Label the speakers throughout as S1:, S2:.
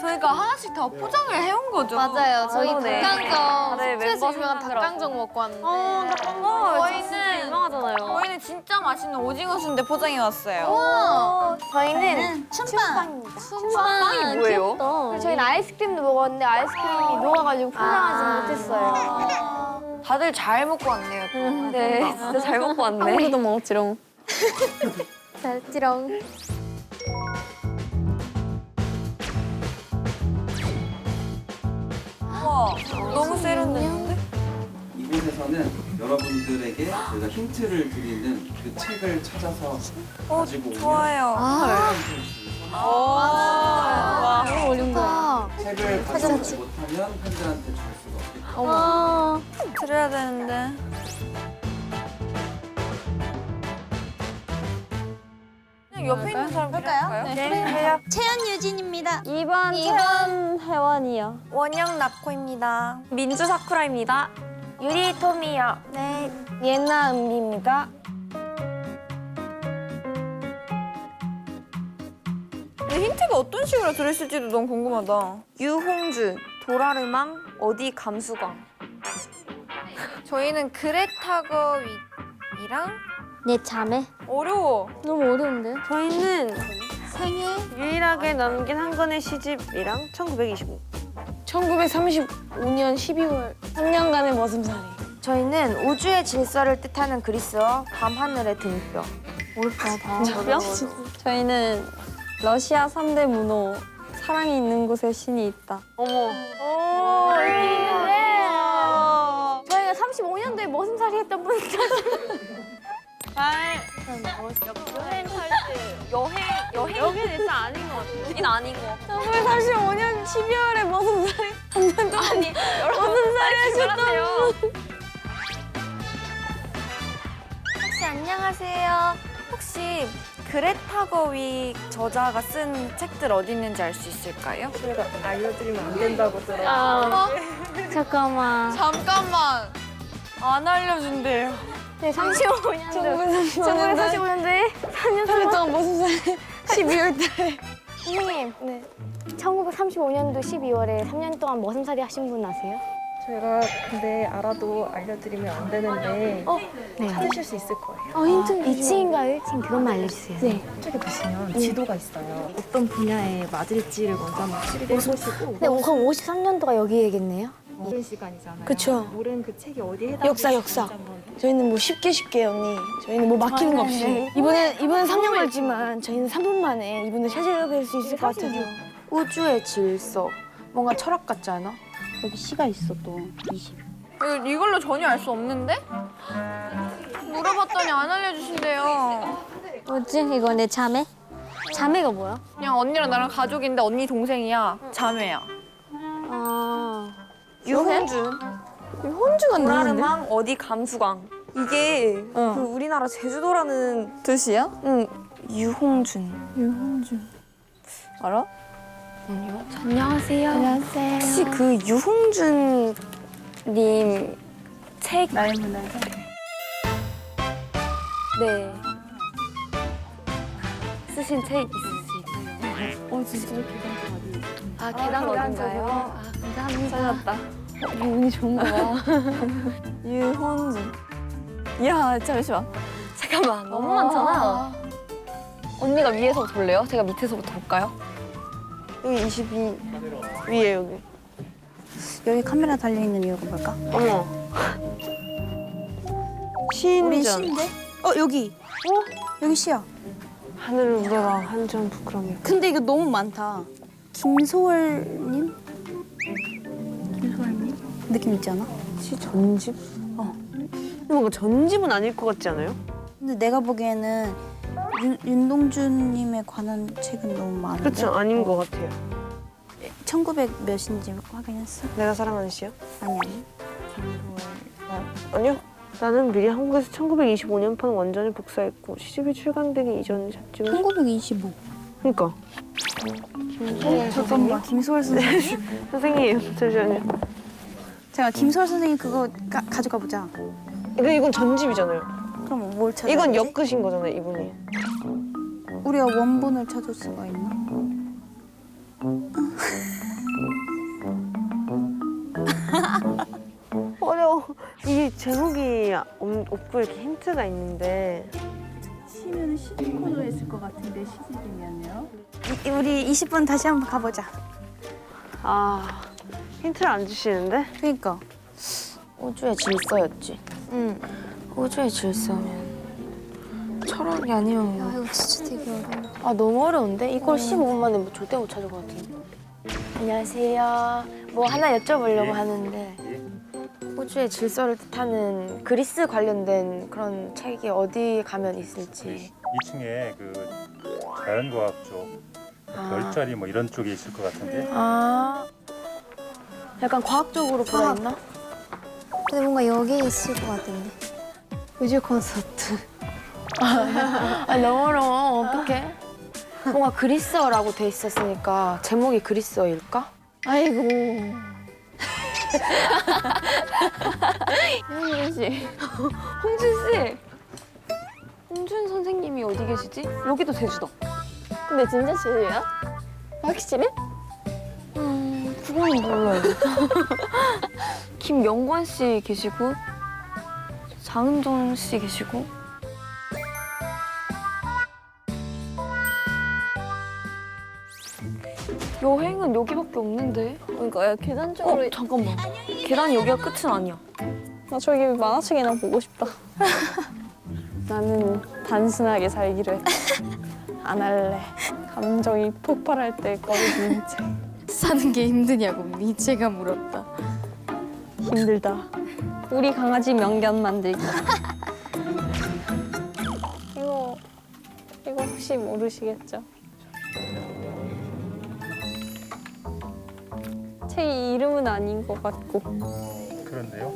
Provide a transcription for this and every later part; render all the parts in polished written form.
S1: 그러니까 하나씩 다 포장을 해온 거죠.
S2: 맞아요. 저희
S3: 그러네.
S2: 닭강정,
S3: 네,
S2: 숙소에서
S3: 멤버
S2: 유명한
S3: 생각하라고.
S2: 닭강정 먹고 왔는데.
S1: 저희는
S3: 유명하잖아요.
S1: 저희는 진짜 맛있는 오징어 순대 포장해 왔어요.
S2: 저희는
S4: 춘빵입니다.
S2: 춘빵이
S3: 뭐예요?
S4: 저희는 아이스크림도 먹었는데 아이스크림이 녹아가지고 포장하지 못했어요.
S1: 다들 잘 먹고 왔네요. 또.
S3: 네, 진짜 잘 먹고 왔네.
S2: 한국도 먹었지롱.
S4: 잘지롱.
S1: 우와, 너무 세련됐는데?
S5: 이곳에서는 여러분들에게 저희가 힌트를 드리는 그 책을 찾아서 가지고 오면
S1: 좋아요.
S2: 너무 어려운다.
S5: 책을 가져오지 못하면 팬들한테 줄 수가 없기 때문에
S1: 드려야 되는데. 그냥 옆에 있는 사람 볼까요?
S4: 네. 채연 유진입니다.
S3: 2번 혜원이요.
S1: 원영 나코입니다.
S3: 민주 사쿠라입니다.
S4: 유리 토미요. 네. 예나 은비입니다.
S1: 근데 힌트가 어떤 식으로 들었을지도 너무 궁금하다.
S3: 유홍준, 도라르망, 어디 감수광.
S1: 저희는 그레타 거윗이랑
S4: 내 자매.
S1: 어려워.
S4: 너무 어려운데?
S3: 저희는
S4: 생일.
S3: 유일하게 남긴 한 권의 시집이랑 1925.
S2: 1935년 12월 3년간의 머슴살이.
S4: 저희는 우주의 질서를 뜻하는 그리스어 밤하늘의 등뼈. 뭘까 봐.
S3: 저요?
S2: 저희는 러시아 3대 문호 사랑이 있는 곳에 신이 있다.
S3: 어머.
S4: 저희가 35년도에 머슴살이 했던 분들.
S3: 여기 진짜 아닌 것 같아요. 여긴 아닌 것 같아요.
S2: 1935년 12월에 머슴살이 3년 동안
S3: 아니, 머슴살이 하셨다요.
S1: 혹시 안녕하세요. 혹시 그레타 거윗 저자가 쓴 책들 어디 있는지 알 수 있을까요?
S4: 잠깐만.
S1: 잠깐만. 안 알려준대요.
S4: 네, 35년도.
S2: 1945년도에 3년 동안 머슴살이 12월 달에.
S4: 선생님. 네. 1935년도 12월에 3년 동안 머슴살이 하신 분 아세요?
S6: 제가 근데 알아도 알려드리면 안 되는데 찾으실 수 있을 거예요.
S4: 힌트 2층인가 1층 그것만 알려주세요. 네.
S6: 책에 보시면 지도가 있어요. 어떤 분야에 맞을지를 먼저 한번 추리를 해보시고
S4: 네, 그럼 53년도가 여기겠네요?
S6: 모르는 시간이잖아요.
S2: 그쵸.
S6: 모르는 그 책이 어디에 해당되는지
S2: 역사.
S6: 한번
S2: 저희는 뭐 쉽게 언니. 저희는 뭐 막히는 거 없이. 이번엔 3년 걸리지만 저희는 3분 만에 이분을 찾아뵐 수 있을 것 같아서.
S4: 우주의 질서. 뭔가 철학 같지 않아? 여기 시가 있어 또 20.
S1: 이걸로 전혀 알 수 없는데? 물어봤더니 안 알려주신대요.
S4: 뭐지? 이거 내 자매? 자매가 뭐야?
S1: 그냥 언니랑 나랑 가족인데 언니 동생이야. 자매야.
S4: 아.
S3: 유홍준,
S2: 혼주가 누군데?
S3: 도라르망, 어디 감수광. 이게
S2: 어.
S3: 그 우리나라 제주도라는
S2: 뜻이야?
S3: 응, 유홍준.
S2: 유홍준. 알아?
S4: 안녕하세요. 안녕하세요.
S3: 혹시 그 유홍준 님 책
S6: 나의 문화에
S3: 네. 쓰신 책 있으실까요?
S2: 진짜
S3: 아, 계단 어딘가요?
S2: 감사합니다. 찾았다. 운이 좋은가 봐. 유혼준. 이야, 잠시만.
S3: 잠깐만, 너무 많잖아. 언니가 위에서부터 볼래요? 제가 밑에서부터 볼까요?
S2: 여기 22. 위에 여기.
S6: 여기 카메라 달려있는 이유가 뭘까?
S3: 어머.
S6: 우리
S3: 시인전.
S6: 시인데? 여기. 여기 시야.
S3: 하늘을 우러러 한점 부끄러움이.
S6: 근데 이거 너무 많다. 김소월님? 김소월님? 느낌 있지 않아?
S3: 시 전집? 근데 뭔가 전집은 아닐 것 같지 않아요?
S6: 근데 내가 보기에는 윤동주님에 관한 책은 너무 많은데?
S3: 그렇죠, 아닌 것 같아요.
S6: 1900 몇인지 확인했어?
S3: 내가 사랑하는 시요?
S6: 아니.
S3: 아니요. 나는 미리 한국에서 1925년판 원전을 복사했고 시집이 출간되기 이전 잡지를
S6: 1925.
S3: 그러니까
S6: 잠깐만, 김소월 선생님?
S3: 선생님 잠시만요.
S6: 제가 김소월 선생님 그거 가져가 보자.
S3: 이건 전집이잖아요.
S6: 그럼 뭘 찾아?
S3: 이건 엮으신 거잖아요, 이분이.
S6: 우리가 원본을 찾을 수가 있나?
S3: 이게 제목이 없고 이렇게 힌트가 있는데
S6: 시는 시집 코너에 있을 것 같은데 시집이면요.
S2: 우리 20분 다시 한번 가보자.
S3: 아 힌트를 안 주시는데?
S4: 그러니까 우주의 질서였지.
S1: 응.
S4: 우주의 질서면 철학이 아니면
S2: 이거 진짜 되게 어려워.
S4: 아 너무 어려운데? 이걸 15분 만에 뭐 절대 못 찾을 것 같은데. 안녕하세요. 뭐 하나 여쭤보려고 하는데 우주의 질서를 뜻하는 그리스 관련된 그런 책이 어디 가면 있을지.
S7: 2층에 그 자연과학 쪽 별자리 뭐 이런 쪽에 있을 것 같은데.
S4: 아 약간 과학적으로 보여 있나?
S2: 근데 뭔가 여기에 있을 것 같은데.
S4: 우주 콘서트. 아 너무 어려워. 어떡해? 뭔가 그리스어라고 돼 있었으니까 제목이 그리스어일까?
S2: 아이고.
S1: 홍준 씨. 홍준 씨. 홍준 선생님이 어디 계시지? 여기도 제주도. 근데 진짜 제주야? 확실해?
S4: 그거는 몰라요.
S1: 김영권 씨 계시고 장은정 씨 계시고 여행은 여기밖에 없는데.
S6: 그러니까 야, 계단적으로
S1: 잠깐만. 계단이 여기가 끝은 아니야.
S6: 나 저기 만화책이나 보고 싶다. 나는 단순하게 살기로 했다. 안 할래. 감정이 폭발할 때 꺼내주는 책.
S1: 사는 게 힘드냐고 미체가 물었다.
S6: 힘들다. 우리 강아지 명견 만들기. 이거 혹시 모르시겠죠? 책 이름은 아닌 것 같고.
S7: 그런데요.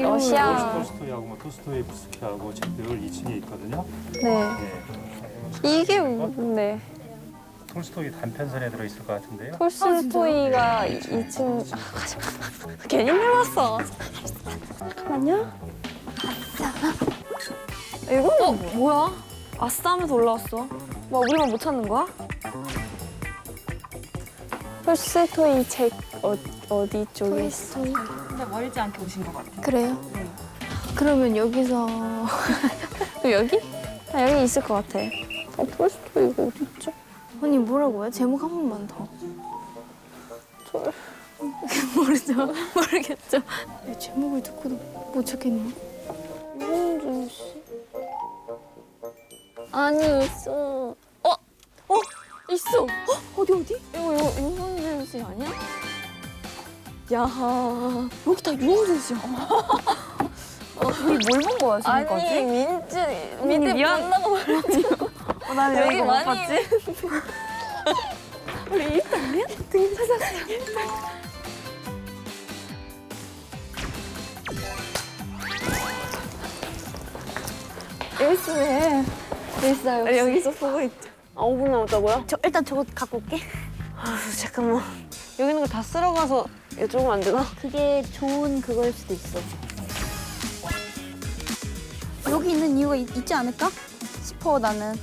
S6: 러시아.
S7: 톨스토이하고 뭐 토스토예프스키하고 책들 2층에 있거든요.
S6: 네.
S7: 네.
S6: 이게 네.
S7: 톨스토이 단편선에 들어 있을 것 같은데요.
S6: 톨스토이가 2층. 괜히 내봤어. 잠깐만요.
S1: 이거 뭐야? 아싸 하면서 올라왔어. 뭐 우리만 못 찾는 거야?
S6: 톨스토이 책 어디 쪽에 있어?
S2: 그래요? 그러면 여기서
S6: 여기? 아, 여기 있을 것 같아. 톨스토이가 어디 있죠?
S2: 언니 뭐라고요? 제목 한 번만 더. 모르겠죠. 제목을 듣고도 못 찾겠네.
S6: 이홍준 씨. 아니 있어.
S1: 있어. 어디?
S6: 이거 이홍준 씨 아니야?
S1: 야 여기 다 유홍준 씨야. 우리 뭘 본 거야 지금까지?
S6: 아니 민트
S1: 미안.
S6: 만나고 말이야.
S1: 나는
S6: 여기
S1: 이거 못
S6: 많이
S1: 봤지?
S6: 있으네. 있어요.
S1: 여기서 보고 있죠.
S3: 5분 남았다고요?
S2: 저 일단 저거 갖고 올게.
S3: 아 잠깐만. 여기 있는 거 다 쓸어가서 여쭤보면 안 되나?
S2: 그게 좋은 그거일 수도 있어. 여기 있는 이유가 있지 않을까 싶어 나는.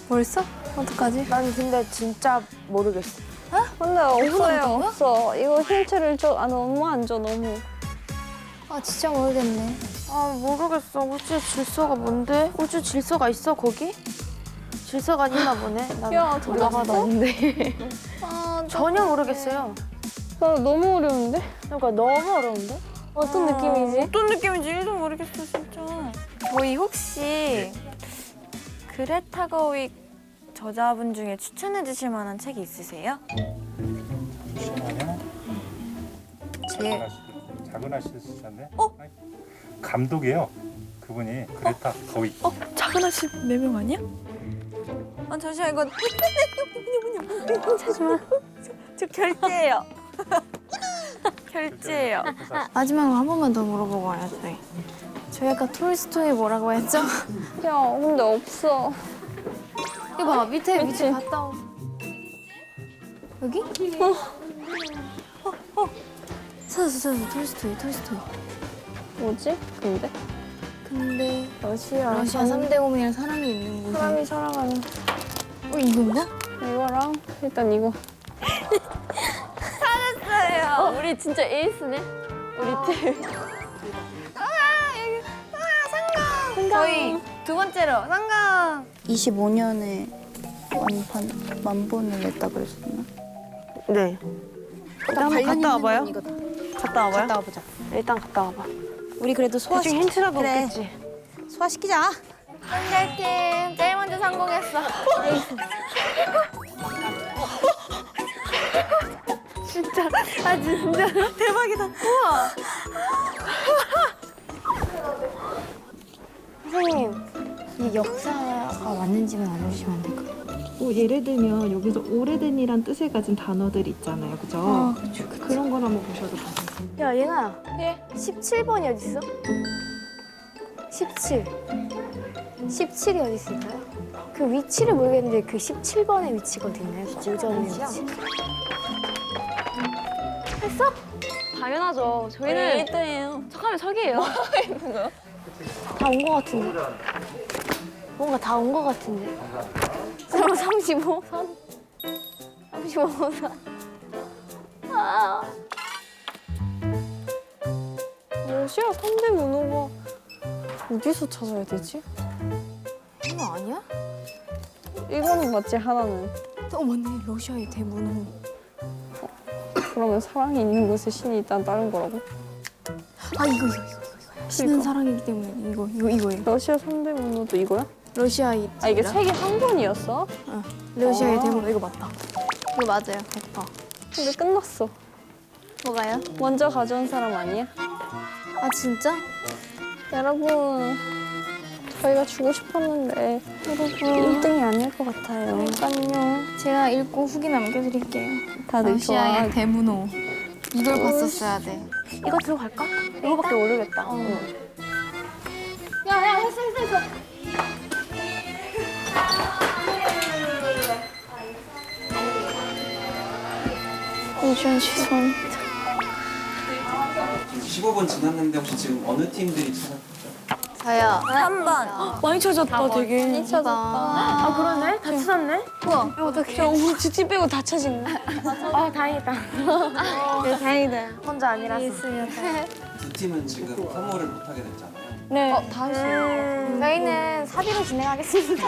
S1: 벌써? 어떡하지?
S4: 난 근데 진짜 모르겠어.
S6: 근데 없어요. 없어. 이거 힌트를 줘. 아 너무 안 줘. 너무.
S2: 아 진짜 모르겠네.
S4: 아 모르겠어. 우주의 질서가 뭔데? 우주 질서가 있어 거기? 질서가 있나 보네. 난
S6: 야
S4: 올라가다
S6: 없는데?
S4: 전혀 모르겠어요.
S6: 나 너무 어려운데?
S4: 그러니까 너무 어려운데?
S6: 어떤 느낌이지?
S1: 어떤 느낌인지 1도 모르겠어 진짜. 저희 혹시 그레타 거윅 저자분 중에 추천해 주실 만한 책이 있으세요?
S7: 잠시만요.
S1: 제
S7: 작은 아씨를 쓰셨네. 감독이에요. 그분이 그레타 거윅.
S1: 작은 아씨 4명 아니야? 아 잠시만 이거 잠시만 저 결제해요. 결제해요.
S2: 마지막으로 한 번만 더 물어보고 와요 저희. 저희 아까 톨스토이 뭐라고 했죠?
S6: 야 근데 없어.
S2: 이거 봐 밑에
S6: 그치?
S2: 갔다 오. 여기? 찾았어 톨스토이.
S6: 뭐지? 근데?
S2: 근데
S6: 러시아.
S2: 러시아 3대 고민이랑 사랑이 있는 곳.
S6: 사람이 살아가는
S2: 이건가?
S6: 이거랑 일단 이거.
S1: 찾았어요.
S4: 우리 진짜 에이스네. 우리 팀.
S1: 저희 두 번째로 상강.
S8: 25년에 완판 만본을 냈다 그랬었나?
S3: 네. 한번 갔다 와봐요.
S8: 이거다.
S3: 갔다 와봐요.
S8: 갔다 와보자.
S3: 일단 갔다 와봐.
S8: 우리 그래도
S3: 대충 힌트라도
S8: 그래.
S3: 없겠지.
S8: 소화시키자.
S1: 상대팀 제일 먼저 성공했어.
S3: 대박이다.
S4: 선생님, 이 역사가 맞는지만 알려주시면 안 될까요?
S9: 뭐 예를 들면 여기서 오래된이란 뜻을 가진 단어들 있잖아요, 그죠? 그런 걸 한번 보셔도 돼요.
S4: 야, 예나야. 예? 17번이 어디 있어? 17. 17이 어디 있을까요? 그 위치를 모르겠는데 그 17번의 위치가 어디 있나요? 고전의 위치. 했어?
S2: 당연하죠. 저희는
S1: 1등이에요.
S2: 척하면 척이에요.
S4: 다 온 거 같은데. 뭔가 다 온 거 같은데. 설마 35선? 35선. 아.
S6: 러시아 3대 문호가 어디서 찾아야 되지?
S4: 이거 아니야?
S6: 이거는 맞지, 하나는.
S4: 맞네. 러시아의 대문호.
S6: 그러면 사랑이 있는 곳에 신이 있다는 다른 거라고?
S4: 아, 이거. 신은 사랑이기 때문에 이거예요.
S6: 러시아 3대 문호도 이거야?
S4: 러시아의
S6: 아, 이게 책이 한 권이었어?
S4: 러시아의
S6: 아.
S4: 대문호 이거 맞다.
S8: 이거 맞아요.
S4: 100%.
S6: 근데 끝났어.
S8: 뭐가요?
S6: 먼저 가져온 사람 아니야?
S8: 아 진짜?
S6: 여러분, 저희가 주고 싶었는데 1등이 아닐 것 같아요. 그러니까요.
S8: 제가 읽고 후기 남겨드릴게요.
S6: 다들 좋아.
S8: 대문호. 이걸 봤었어야 돼.
S4: 이거 들어갈까? 이거밖에 모르겠다. 야야 했어.
S8: 이주연 죄송합니다.
S5: 지금 15분 지났는데 혹시 지금 어느 팀들이 찾았죠?
S8: 저요.
S1: 3번.
S2: 많이 찾았다, 되게.
S8: 많이 찾아.
S4: 아 그러네? 다 찾았네?
S2: 저 우리 두팀 빼고 다 찾은 거.
S4: 아 다행이다.
S2: 네, 다행이다.
S4: 혼자 아니라서.
S5: 두 팀은 지금 선물을 못 하게 됐잖아요.
S2: 네.
S8: 다 했어요.
S4: 저희는 사비로 진행하겠습니다.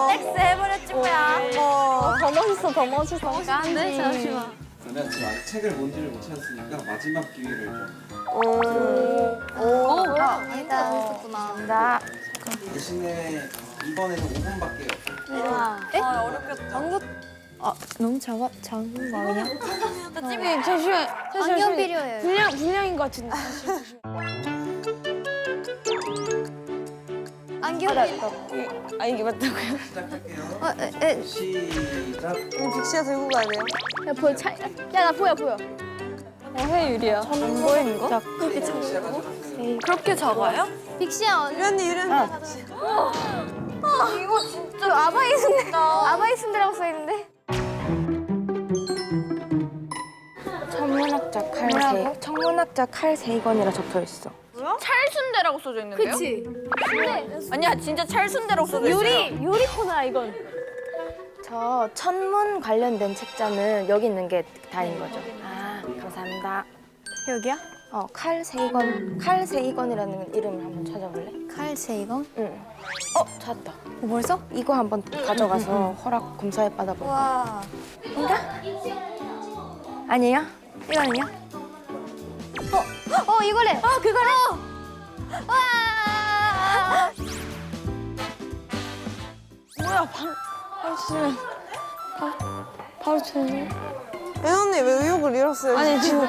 S1: 넥스 해버렸지 뭐야.
S6: 더 멋있어, 더 멋있어.
S8: 네, 잠시만.
S5: 그러면 지금 아직 책을 뭔지를 못 찾았으니까 마지막 기회를 좀.
S8: 아니다. 있었구나.
S4: 나
S5: 대신에 이번에는 5분밖에
S4: 너무 작은 거 아니야?
S2: 잠시만.
S8: 안경 필요해요.
S2: 분량인 것 같은데.
S8: 안경
S2: 아, 이게 맞다고요?
S5: 시작할게요. 시작.
S3: 빅시가 들고 가야 돼요.
S4: 야 보여 야나 보여.
S6: 해, 유리야.
S4: 안 보이는 거?
S5: 시작 가져가세요.
S1: 그렇게 작아요?
S8: 빅시야.
S4: 이거 진짜 아바이 순대. 아바이 순대라고 써 있는데. 천문학자 칼 세이건이라 적혀 있어.
S1: 찰순대라고 써져 있는데요?
S4: 그치?
S1: 아니야, 진짜 찰순대라고 써져 있어요.
S4: 요리 코너야 이건. 저 천문 관련된 책자는 여기 있는 게 다인 거죠. 아 감사합니다.
S1: 여기야?
S4: 칼 세이건이라는 이름을 한번 찾아볼래?
S8: 칼세이건?
S4: 응. 찾았다. 벌써? 이거 한번 가져가서 허락 검사해 받아볼까?
S1: 와.
S4: 인가? 아니에요? 이거는요? 이거래. 그거래. 와.
S6: 바로 쳤네.
S3: 혜연이 왜 의욕을 잃었어요?
S6: 아니, 지금.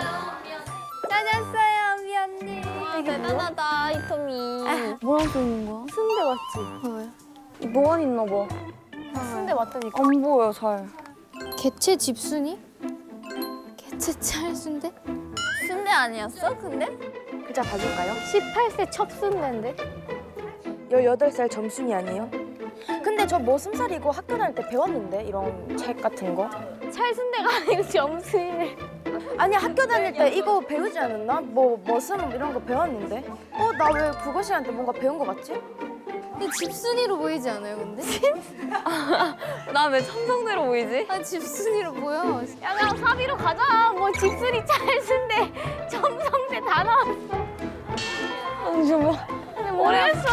S4: 찾았어요, 미연님.
S8: 대단하다, 이토미.
S4: 뭐라고 써 있는 거야? 순대 맞지?
S6: 뭐가 있나 봐.
S4: 순대 맞다니까.
S6: 안 보여, 잘.
S8: 개체 집순이? 개체 찰순대?
S1: 순대 아니었어? 근데?
S4: 글자 봐줄까요? 18세 첩순대인데? 18살 점순이 아니에요? 근데 저 머슴살 이거 학교 다닐 때 배웠는데 이런 책 같은 거. 찰순대가 아니고 점순이네. 아니 학교 다닐 때 이거 배우지 않았나? 뭐 머슴 이런 거 배웠는데. 나 왜 국어 시간 때 뭔가 배운 거 같지?
S8: 근데 집순이로 보이지 않아요, 근데?
S1: 나 왜 첨성대로 보이지?
S8: 아, 집순이로 보여.
S2: 야, 그냥 사비로 가자. 뭐 집순이 찰순데 점성대 다 나왔어.
S1: 모르겠어.